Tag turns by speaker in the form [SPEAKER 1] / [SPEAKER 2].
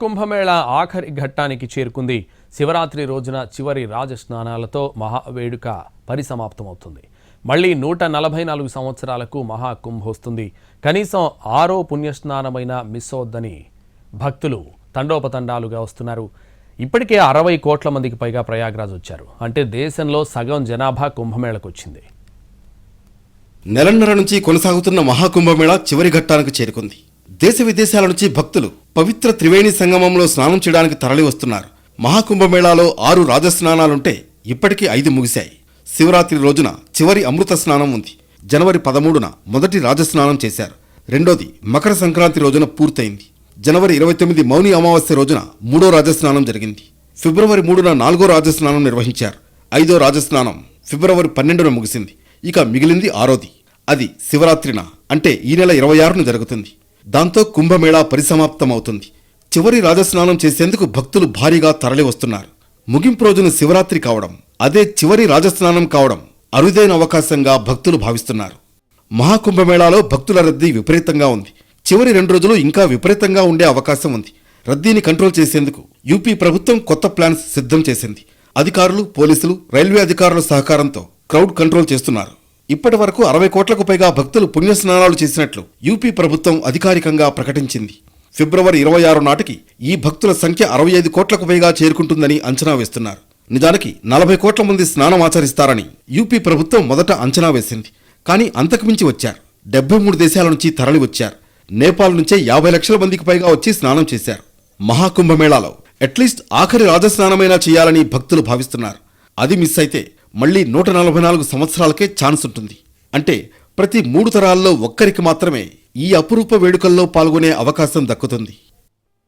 [SPEAKER 1] కుంభమేళా ఆఖరి ఘట్టానికి చేరుకుంది. శివరాత్రి రోజున చివరి రాజస్నానాలతో మహావేడుక పరిసమాప్తమవుతుంది. మళ్లీ 144 సంవత్సరాలకు మహాకుంభ వస్తుంది. కనీసం 6వ పుణ్యస్నానమైన మిస్ అవద్దని భక్తులు తండోపతండాలుగా వస్తున్నారు. ఇప్పటికే 60 కోట్ల మందికి పైగా ప్రయాగ్రాజ్ వచ్చారు. అంటే దేశంలో సగం జనాభా కుంభమేళకు వచ్చింది.
[SPEAKER 2] నెలన్నర నుంచి కొనసాగుతున్న మహాకుంభమేళా చివరి ఘట్టానికి చేరుకుంది. దేశ విదేశాల నుంచి భక్తులు పవిత్ర త్రివేణి సంగమంలో స్నానం చేయడానికి తరలి వస్తున్నారు. మహాకుంభమేళాలో 6 రాజస్నానాలుంటే ఇప్పటికీ 5 ముగిశాయి. శివరాత్రి రోజున చివరి అమృత స్నానం ఉంది. జనవరి 13న మొదటి రాజస్నానం చేశారు. రెండోది మకర సంక్రాంతి రోజున పూర్తయింది. జనవరి 29 మౌని అమావాస్య రోజున 3వ రాజస్నానం జరిగింది. ఫిబ్రవరి 3న 4వ రాజస్నానం నిర్వహించారు. 5వ రాజస్నానం ఫిబ్రవరి 12న ముగిసింది. ఇక మిగిలింది 6వది. అది శివరాత్రిన, అంటే ఈ నెల 26న జరుగుతుంది. దాంతో కుంభమేళా పరిసమాప్తమవుతుంది. చివరి రాజస్నానం చేసేందుకు భక్తులు భారీగా తరలి వస్తున్నారు. ముగింపు రోజున శివరాత్రి కావడం, అదే చివరి రాజస్నానం కావడం అరుదైన అవకాశంగా భక్తులు భావిస్తున్నారు. మహాకుంభమేళాలో భక్తుల రద్దీ విపరీతంగా ఉంది. చివరి 2 రోజులు ఇంకా విపరీతంగా ఉండే అవకాశం ఉంది. రద్దీని కంట్రోల్ చేసేందుకు యూపీ ప్రభుత్వం కొత్త ప్లాన్స్ సిద్ధం చేసింది. అధికారులు, పోలీసులు, రైల్వే అధికారుల సహకారంతో క్రౌడ్ కంట్రోల్ చేస్తున్నారు. ఇప్పటి వరకు 60 కోట్లకు పైగా భక్తులు పుణ్యస్నానాలు చేసినట్లు యూపీ ప్రభుత్వం అధికారికంగా ప్రకటించింది. ఫిబ్రవరి 26 నాటికి ఈ భక్తుల సంఖ్య 65 కోట్లకు పైగా చేరుకుంటుందని అంచనా వేస్తున్నారు. నిజానికి 40 కోట్ల మంది స్నానం ఆచరిస్తారని యూపీ ప్రభుత్వం మొదట అంచనా వేసింది. కానీ అంతకుమించి వచ్చారు. 73 దేశాల నుంచి తరలి వచ్చారు. నేపాల్ నుంచే 50 లక్షల మందికి పైగా వచ్చి స్నానం చేశారు. మహాకుంభమేళాలో అట్లీస్ట్ ఆఖరి రాజస్నానమైనా చేయాలని భక్తులు భావిస్తున్నారు. అది మిస్ అయితే మళ్లీ 144 సంవత్సరాలకే ఛాన్స్ ఉంటుంది. అంటే ప్రతి 3 తరాల్లో ఒక్కరికి మాత్రమే ఈ అపురూప వేడుకల్లో పాల్గొనే అవకాశం దక్కుతుంది.